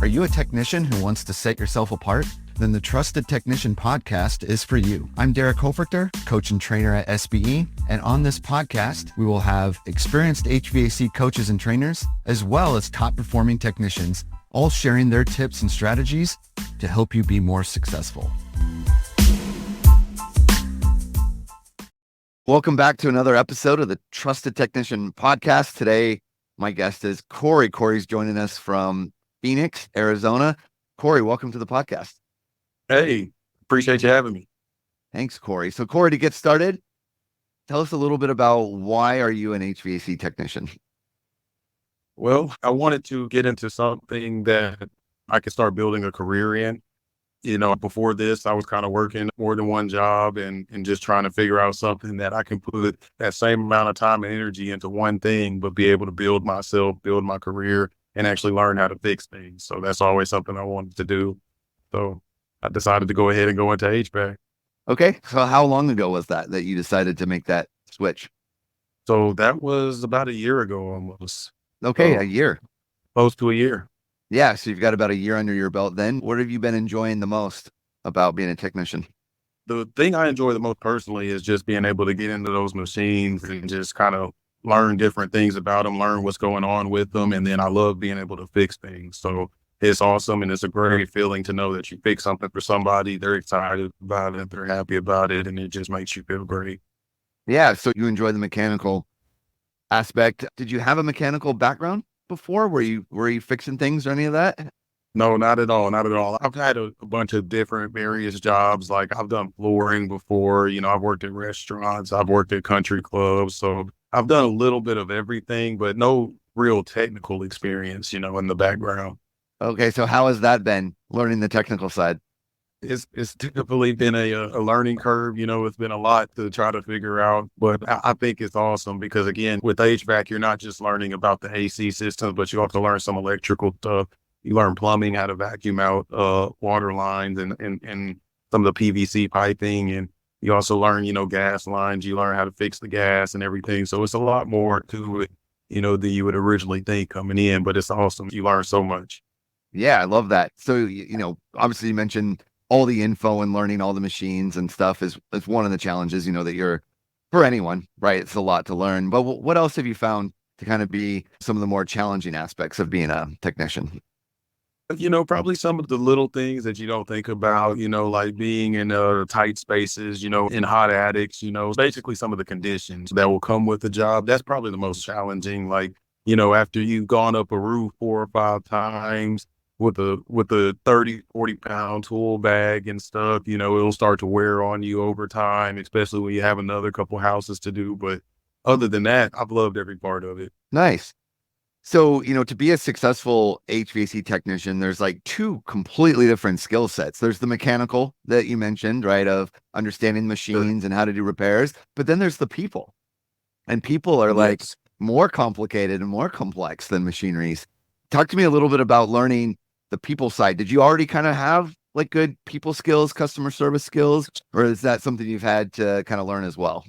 Are you a technician who wants to set yourself apart? Then the Trusted Technician podcast is for you. I'm Derek Hoferter, coach and trainer at SBE, and on this podcast, we will have experienced HVAC coaches and trainers, as well as top-performing technicians, all sharing their tips and strategies to help you be more successful. Welcome back to another episode of the Trusted Technician podcast. Today, my guest is Cori. Cori's joining us from Phoenix, Arizona. Cori, welcome to the podcast. Hey, appreciate you having me. Thanks, Cori. So, Cori, to get started, tell us a little bit about why are you an HVAC technician? Well, I wanted to get into something that I could start building a career in. Before this, I was kind of working more than one job and just trying to figure out something that I can put that same amount of time and energy into one thing, but be able to build myself, build my career, and actually learn how to fix things. So that's always something I wanted to do. So I decided to go ahead and go into HVAC. Okay. So how long ago was that you decided to make that switch? So that was about a year ago almost. Okay. A year. Close to a year. Yeah. So you've got about a year under your belt then. What have you been enjoying the most about being a technician? The thing I enjoy the most personally is just being able to get into those machines and just kind of learn different things about them, learn what's going on with them. And then I love being able to fix things. So it's awesome. And it's a great feeling to know that you fix something for somebody. They're excited about it. They're happy about it. And it just makes you feel great. Yeah. So you enjoy the mechanical aspect. Did you have a mechanical background before? Were you fixing things or any of that? No, not at all. Not at all. I've had a bunch of different various jobs. Like I've done flooring before, I've worked at restaurants, I've worked at country clubs. So I've done a little bit of everything, but no real technical experience, in the background. Okay. So how has that been, learning the technical side? It's definitely been a learning curve. It's been a lot to try to figure out, but I think it's awesome because again, with HVAC, you're not just learning about the AC system, but you also learn some electrical stuff. You learn plumbing, how to vacuum out water lines and some of the PVC piping. And you also learn, gas lines. You learn how to fix the gas and everything. So it's a lot more to it, than you would originally think coming in, but it's awesome. You learn so much. Yeah, I love that. So, obviously you mentioned all the info and learning all the machines and stuff is one of the challenges, that you're, for anyone, right? It's a lot to learn. But what else have you found to kind of be some of the more challenging aspects of being a technician? Probably some of the little things that you don't think about, like being in tight spaces, in hot attics, basically some of the conditions that will come with the job. That's probably the most challenging. Like, after you've gone up a roof 4 or 5 times with a 30, 40-pound tool bag and stuff, it'll start to wear on you over time, especially when you have another couple houses to do. But other than that, I've loved every part of it. Nice. So, to be a successful HVAC technician, there's like 2 completely different skill sets. There's the mechanical that you mentioned, right? Of understanding machines and how to do repairs. But then there's the people. And people are like more complicated and more complex than machineries. Talk to me a little bit about learning the people side. Did you already kind of have like good people skills, customer service skills, or is that something you've had to kind of learn as well?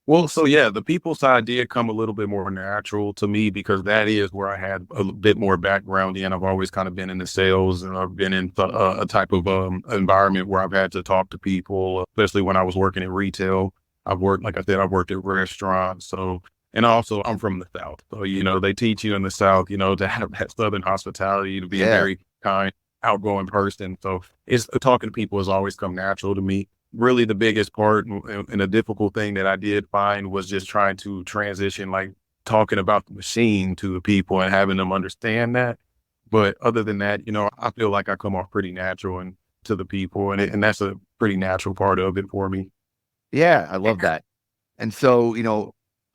Well, so yeah, the people side did come a little bit more natural to me because that is where I had a bit more background in. I've always kind of been in the sales and I've been in a type of environment where I've had to talk to people, especially when I was working in retail. Like I said, I've worked at restaurants. So, and also I'm from the South. So, they teach you in the South, to have that Southern hospitality, to be a very kind, outgoing person. So talking to people has always come natural to me. Really the biggest part and a difficult thing that I did find was just trying to transition, like talking about the machine to the people and having them understand that. But other than that, I feel like I come off pretty natural and to the people and that's a pretty natural part of it for me. Yeah, I love that. And so,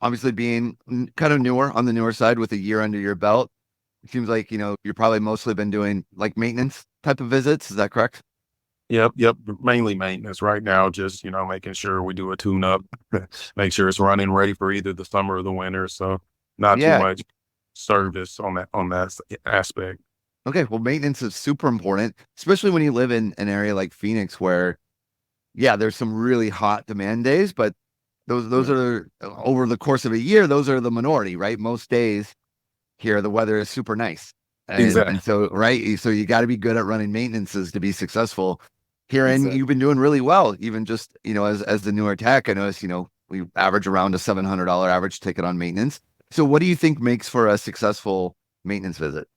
obviously being kind of on the newer side with a year under your belt, it seems like, you're probably mostly been doing like maintenance type of visits. Is that correct? Yep. Mainly maintenance right now, just, making sure we do a tune up, make sure it's running ready for either the summer or the winter. So not too much service on that aspect. Okay. Well, maintenance is super important, especially when you live in an area like Phoenix where, there's some really hot demand days, but those are over the course of a year, those are the minority, right? Most days here, the weather is super nice. And Exactly. so, right. So you got to be good at running maintenances to be successful here. And Exactly. you've been doing really well, even just, as the newer tech. I noticed, we average around a $700 average ticket on maintenance. So what do you think makes for a successful maintenance visit?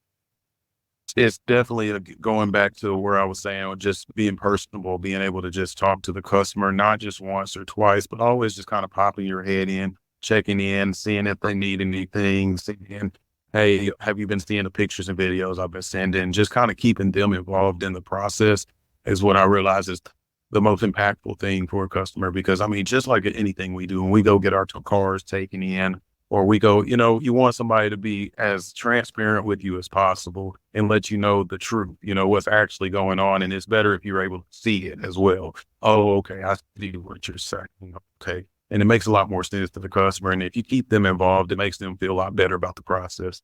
It's definitely going back to where I was saying, just being personable, being able to just talk to the customer, not just once or twice, but always just kind of popping your head in, checking in, seeing if they need anything, seeing, hey, have you been seeing the pictures and videos I've been sending? Just kind of keeping them involved in the process is what I realize is the most impactful thing for a customer. Because I mean, just like anything we do, when we go get our cars taken in, or we go, you want somebody to be as transparent with you as possible and let you know the truth, what's actually going on. And it's better if you're able to see it as well. Oh, okay. I see what you're saying. Okay. And it makes a lot more sense to the customer. And if you keep them involved, it makes them feel a lot better about the process.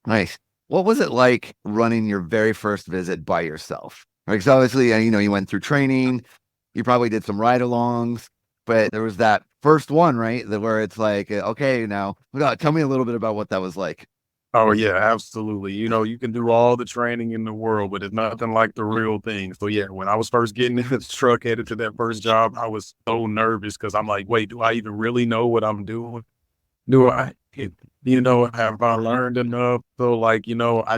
Nice. What was it like running your very first visit by yourself? Right. Because obviously, you went through training, you probably did some ride alongs, but there was that first one, right? Where it's like, okay, now tell me a little bit about what that was like. Oh yeah, absolutely. You can do all the training in the world, but it's nothing like the real thing. So yeah, when I was first getting in this truck headed to that first job, I was so nervous because I'm like, wait, do I even really know what I'm doing? Do I, have I learned enough? So like, I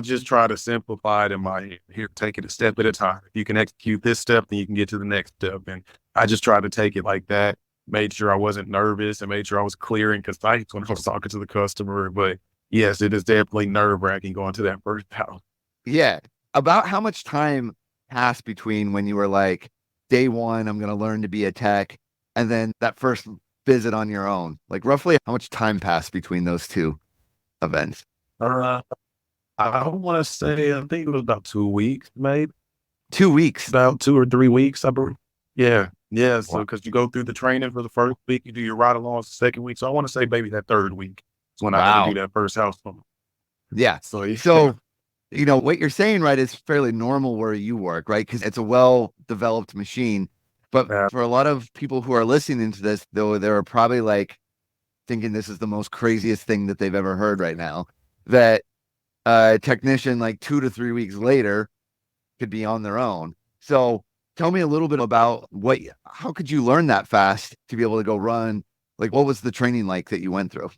just try to simplify it in my head. Here, take it a step at a time. If you can execute this step, then you can get to the next step. And I just try to take it like that. Made sure I wasn't nervous and made sure I was clear and concise when I was talking to the customer. But yes, it is definitely nerve wracking going to that first house. Yeah. About how much time passed between when you were like, day one, I'm going to learn to be a tech, and then that first visit on your own? Like, roughly how much time passed between those two events? Uh, I want to say, I think it was about 2 weeks, maybe. 2 weeks. About 2 or 3 weeks, I believe. Yeah, yeah, so Wow. because you go through the training for the first week, you do your ride-alongs the second week, so I wanna say maybe that 3rd week is when I had to do Wow. that first house phone. Yeah. So, yeah. So, what you're saying, right, is fairly normal where you work, right? Because it's a well-developed machine. But Yeah. for a lot of people who are listening to this, though, they're probably like thinking this is the most craziest thing that they've ever heard right now. That a technician, like 2 to 3 weeks later, could be on their own. So tell me a little bit about how could you learn that fast to be able to go run? Like, what was the training like that you went through?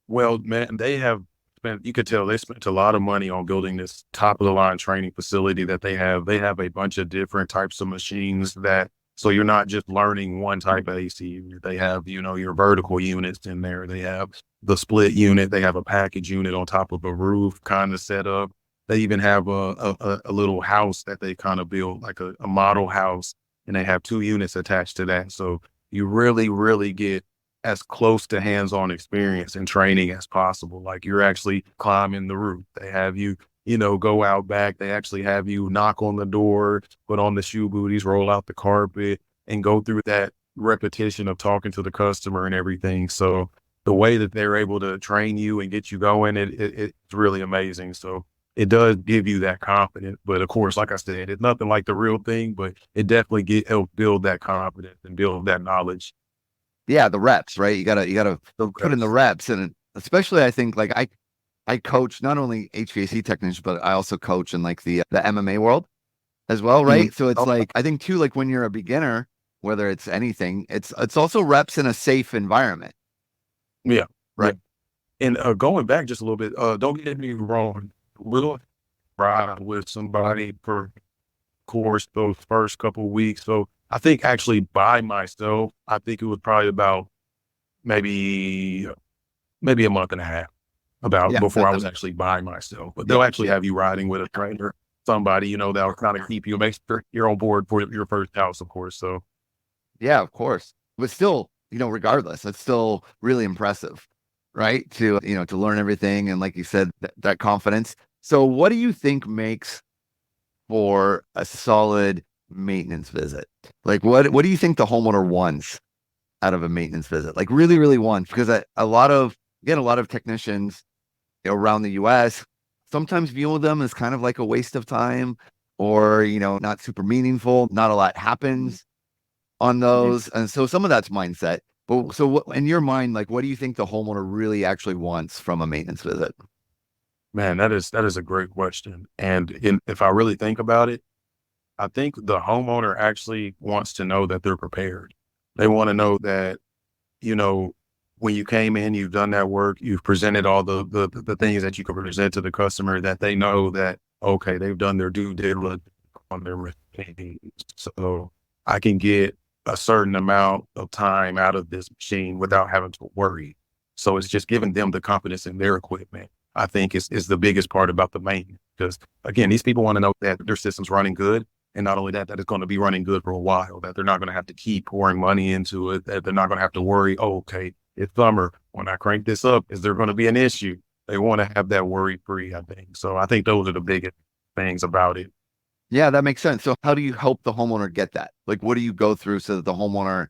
Well, man, they have spent you could tell they spent a lot of money on building this top of the line training facility that they have. They have a bunch of different types of machines that so you're not just learning one type of AC unit. They have, your vertical units in there. They have the split unit. They have a package unit on top of a roof kind of setup. They even have a little house that they kind of build, like a model house, and they have 2 units attached to that. So you really, really get as close to hands-on experience and training as possible. Like you're actually climbing the roof. They have you, go out back. They actually have you knock on the door, put on the shoe booties, roll out the carpet, and go through that repetition of talking to the customer and everything. So the way that they're able to train you and get you going, it's really amazing. So it does give you that confidence. But of course, like I said, it's nothing like the real thing, but it definitely help build that confidence and build that knowledge. Yeah, the reps, right? You gotta put in the reps, and especially I think like I coach not only HVAC technicians, but I also coach in like the MMA world as well, Mhm. right? So it's like I think too, like when you're a beginner, whether it's anything, it's also reps in a safe environment, Yeah, yeah. right? And, going back just a little bit, don't get me wrong, will ride with somebody for course those first couple weeks. So I think actually by myself, I think it was probably about maybe maybe a month and a half about Yeah, before I was actually by myself. But yeah, they'll actually have you riding with a trainer, somebody, that'll kind of keep you, make sure you're on board for your first house, of course. So yeah, of course. But still, regardless, it's still really impressive, right? To learn everything and like you said, that confidence. So what do you think makes for a solid maintenance visit? Like what do you think the homeowner wants out of a maintenance visit? Like really, really wants? Because a lot of technicians around the US sometimes view them as kind of like a waste of time or, not super meaningful. Not a lot happens on those. And so some of that's mindset. But so what, in your mind, like what do you think the homeowner really actually wants from a maintenance visit? Man, that is a great question. And if I really think about it, I think the homeowner actually wants to know that they're prepared. They want to know that, you know, when you came in, you've done that work, you've presented all the things that you can present to the customer, that they know that, okay, they've done their due diligence on their machine. So I can get a certain amount of time out of this machine without having to worry. So it's just giving them the confidence in their equipment. I think is the biggest part about the maintenance. Because again, these people want to know that their system's running good. And not only that, that it's going to be running good for a while, that they're not going to have to keep pouring money into it, that they're not going to have to worry, oh, okay, it's summer. When I crank this up, is there going to be an issue? They want to have that worry free, I think. So I think those are the biggest things about it. Yeah, that makes sense. So how do you help the homeowner get that? Like, what do you go through so that the homeowner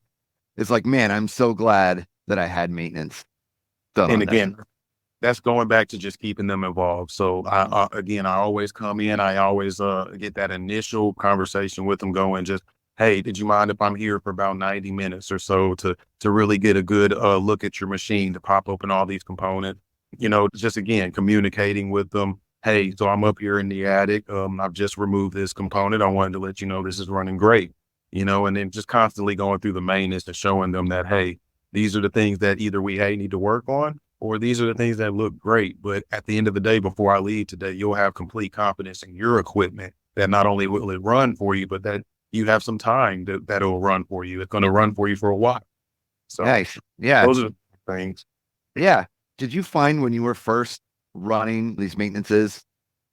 is like, man, I'm so glad that I had maintenance done And on this. again, that's going back to just keeping them involved. So again, I always come in, I always get that initial conversation with them going just, hey, did you mind if I'm here for about 90 minutes or so to really get a good look at your machine, to pop open all these components, just again, communicating with them. Hey, so I'm up here in the attic. I've just removed this component. I wanted to let you know this is running great, and then just constantly going through the maintenance and showing them that, hey, these are the things that either we need to work on, or these are the things that look great. But at the end of the day, before I leave today, you'll have complete confidence in your equipment, that not only will it run for you, but that you have some time that it'll run for you. It's going to run for you for a while. So Nice. Yeah. those are the things. Yeah. Did you find when you were first running these maintenances,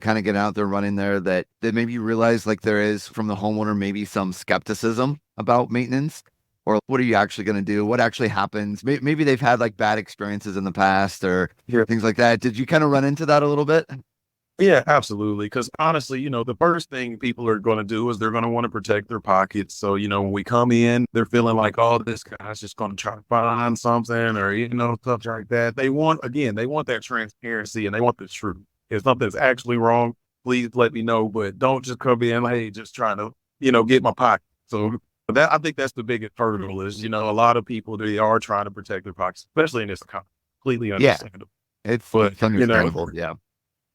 kind of getting out there running there, that maybe you realized like there is from the homeowner maybe some skepticism about maintenance? Or what are you actually going to do? What actually happens? Maybe they've had like bad experiences in the past or Yeah. things like that. Did you kind of run into that a little bit? Yeah, absolutely. Because honestly, the first thing people are going to do is they're going to want to protect their pockets. So, when we come in, they're feeling like, oh, this guy's just going to try to find something, or, stuff like that. They want that transparency, and they want the truth. If something's actually wrong, please let me know, but don't just come in, hey, just trying to, get my pocket. So I think that's the biggest hurdle is, a lot of people, they are trying to protect their pockets, especially in this economy. Completely Yeah, understandable. But, it's understandable. Yeah.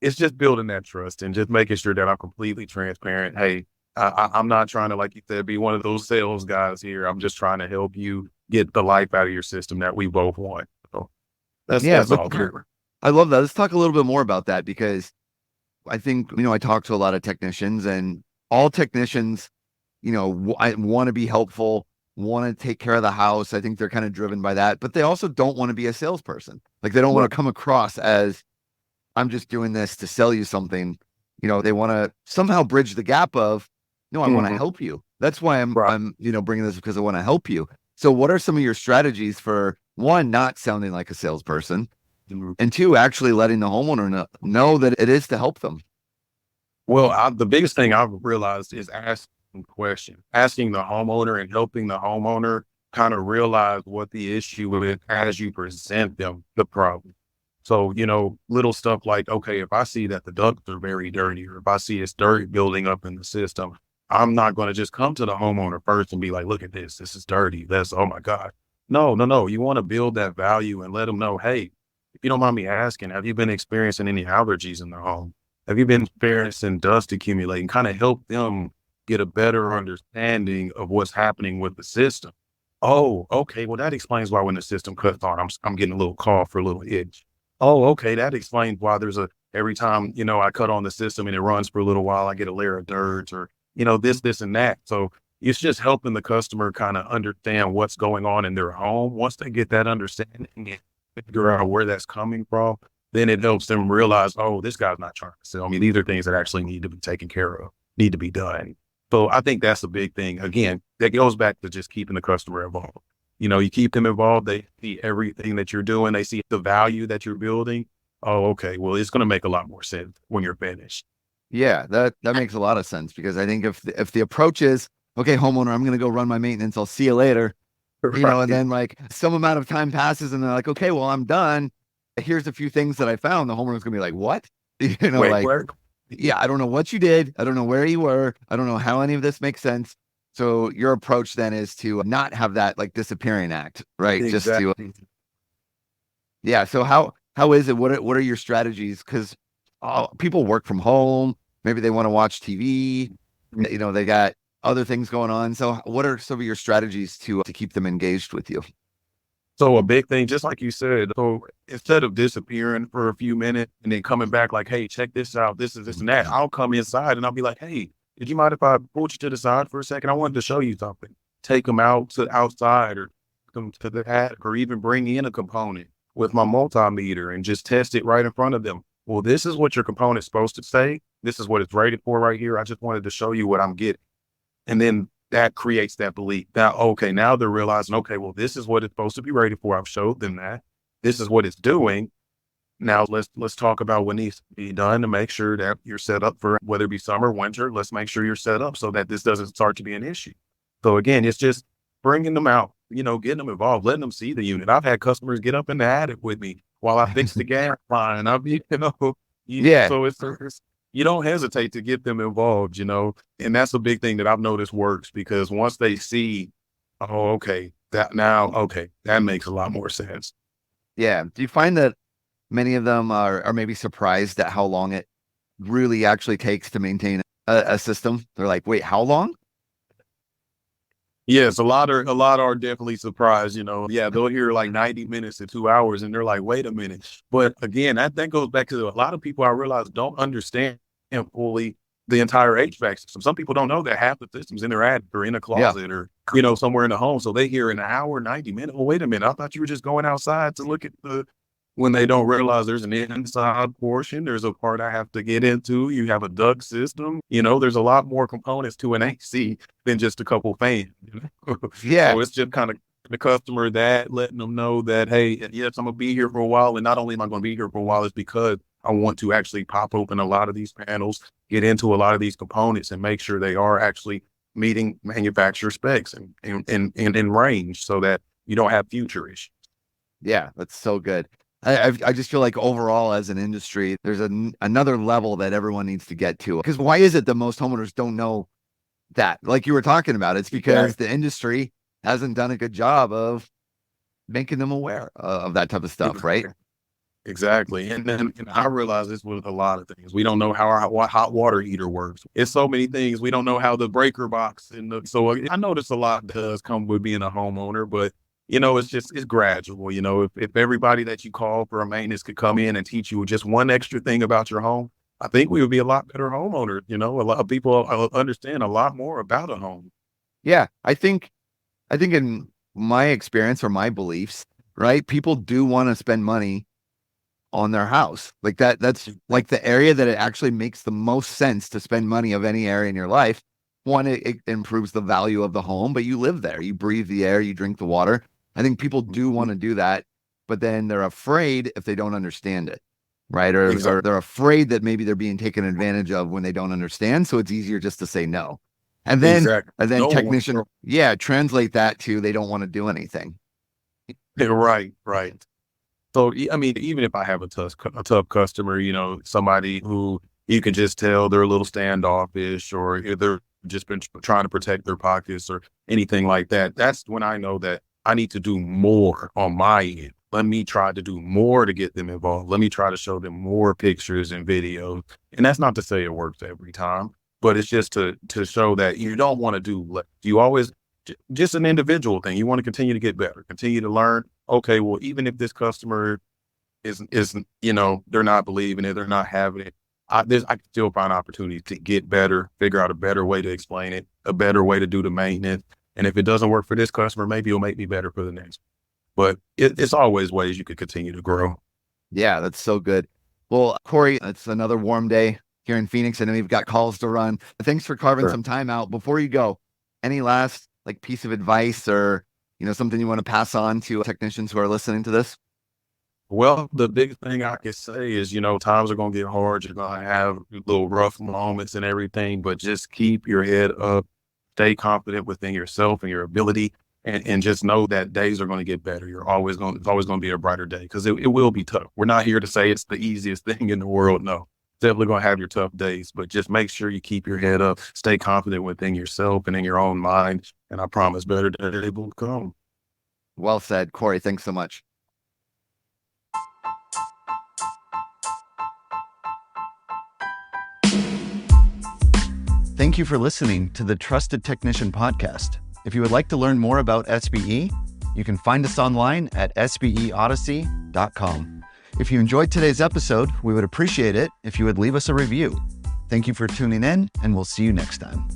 it's just building that trust and just making sure that I'm completely transparent. Hey, I'm not trying to, like you said, be one of those sales guys here. I'm just trying to help you get the life out of your system that we both want. So Yeah. that's all clear. I love that. Let's talk a little bit more about that because I think, I talk to a lot of technicians and all technicians, I want to be helpful, want to take care of the house. I think they're kind of driven by that, but they also don't want to be a salesperson. Like they don't want Right. to come across as I'm just doing this to sell you something. They want to somehow bridge the gap of, no, I want to Mhm. help you. That's why Right. I'm bringing this because I want to help you. So what are some of your strategies for one, not sounding like a salesperson, Mhm. and two, actually letting the homeowner know that it is to help them? Well, the biggest thing I've realized is asking questions, asking the homeowner and helping the homeowner kind of realize what the issue is as you present them the problem. So, little stuff like, okay, if I see that the ducts are very dirty, or if I see it's dirt building up in the system, I'm not going to just come to the homeowner first and be like, look at this. This is dirty. Oh my God. No, no, no. You want to build that value and let them know, hey, if you don't mind me asking, have you been experiencing any allergies in the home? Have you been experiencing dust accumulating? Kind of help them get a better understanding of what's happening with the system. Oh, okay. Well, that explains why when the system cuts on, I'm getting a little cough or a little itch. Oh, okay. That explains why every time, I cut on the system and it runs for a little while, I get a layer of dirt or, this and that. So it's just helping the customer kind of understand what's going on in their home. Once they get that understanding and figure out where that's coming from, then it helps them realize, oh, this guy's not trying to sell me. These are things that actually need to be taken care of, need to be done. So I think that's a big thing. Again, that goes back to just keeping the customer involved. You keep them involved. They see everything that you're doing. They see the value that you're building. Oh, okay. Well, it's going to make a lot more sense when you're finished. Yeah, that makes a lot of sense because I think if the approach is, okay, homeowner, I'm going to go run my maintenance. I'll see you later. And Right. then like some amount of time passes and they're like, okay, well, I'm done. Here's a few things that I found. The homeowner's gonna be like, what? Wait, Like, where? yeah, I don't know what you did. I don't know where you were. I don't know how any of this makes sense. So your approach then is to not have that like disappearing act, right? Just to, Exactly. yeah. So how is it? What are your strategies? Because people work from home. Maybe they want to watch TV. They got other things going on. So what are some of your strategies to keep them engaged with you? So a big thing, just like you said, so instead of disappearing for a few minutes and then coming back like, hey, check this out, this is this and that, I'll come inside and I'll be like, hey, did you mind if I pulled you to the side for a second? I wanted to show you something. Take them out to outside or come to the attic or even bring in a component with my multimeter and just test it right in front of them. Well, this is what your component's supposed to say. This is what it's rated for right here. I just wanted to show you what I'm getting. And then that creates that belief that, okay, now they're realizing, okay, well, this is what it's supposed to be rated for. I've showed them that. This is what it's doing. Now let's talk about what needs to be done to make sure that you're set up for whether it be summer, winter. Let's make sure you're set up so that this doesn't start to be an issue. So again, it's just bringing them out, getting them involved, letting them see the unit. I've had customers get up in the attic with me while I fix the gas line. Yeah. So it's you don't hesitate to get them involved, and that's a big thing that I've noticed works because once they see, oh, okay, okay, that makes a lot more sense. Yeah. Do you find that many of them are maybe surprised at how long it really actually takes to maintain a system? They're like, wait, how long? Yes, a lot are definitely surprised, Yeah, they'll hear like 90 minutes to 2 hours and they're like, wait a minute. But again, that goes back to a lot of people I realize don't understand fully the entire HVAC system. Some people don't know that half the systems in their attic or in a Yeah. closet or, somewhere in the home. So they hear an hour, 90 minutes. Well, wait a minute. I thought you were just going outside to look at when they don't realize there's an inside portion, there's a part I have to get into. You have a duct system, there's a lot more components to an AC than just a couple fans. Yeah. So it's just kind of the customer that letting them know that, hey, yes, I'm gonna be here for a while. And not only am I gonna be here for a while, it's because I want to actually pop open a lot of these panels, get into a lot of these components and make sure they are actually meeting manufacturer specs and in range so that you don't have future issues. Yeah. That's so good. I just feel like overall as an industry, there's another level that everyone needs to get to. Because why is it that most homeowners don't know that? Like you were talking about, it's because the industry hasn't done a good job of making them aware of that type of stuff, right? Exactly. And then I realize this with a lot of things. We don't know how our hot water heater works. It's so many things. We don't know how the breaker box so I notice a lot does come with being a homeowner, but it's gradual. If everybody that you call for a maintenance could come in and teach you just one extra thing about your home, I think we would be a lot better homeowners. A lot of people understand a lot more about a home. Yeah. I think in my experience or my beliefs, right? People do want to spend money on their house. Like that's like the area that it actually makes the most sense to spend money of any area in your life. One, it improves the value of the home, but you live there, you breathe the air, you drink the water. I think people do want to do that, but then they're afraid if they don't understand it, right? Or Exactly. they're afraid that maybe they're being taken advantage of when they don't understand. So it's easier just to say no. And then Exactly. and then No one. technician, yeah, translate that to they don't want to do anything. Right. Right. So, I mean, even if I have a tough customer, somebody who you can just tell they're a little standoffish or they're just been trying to protect their pockets or anything like that, that's when I know that I need to do more on my end. Let me try to do more to get them involved. Let me try to show them more pictures and videos. And that's not to say it works every time, but it's just to show that you don't want to do less. You always just an individual thing. You want to continue to get better, continue to learn. Okay, well, even if this customer isn't, they're not believing it, they're not having it. I can still find opportunities to get better, figure out a better way to explain it, a better way to do the maintenance. And if it doesn't work for this customer, maybe it'll make me better for the next. But it's always ways you could continue to grow. Yeah, that's so good. Well, Cori, it's another warm day here in Phoenix. I know you've got calls to run. Thanks for carving Sure. some time out. Before you go, any last like piece of advice or something you want to pass on to technicians who are listening to this? Well, the biggest thing I can say is, times are going to get hard. You're going to have little rough moments and everything, but just keep your head up, stay confident within yourself and your ability, and just know that days are going to get better. It's always going to be a brighter day because it will be tough. We're not here to say it's the easiest thing in the world. No, definitely going to have your tough days, but just make sure you keep your head up, stay confident within yourself and in your own mind. And I promise better days will come. Well said, Cori. Thanks so much. Thank you for listening to the Trusted Technician Podcast. If you would like to learn more about SBE, you can find us online at sbeodyssey.com. If you enjoyed today's episode, we would appreciate it if you would leave us a review. Thank you for tuning in, and we'll see you next time.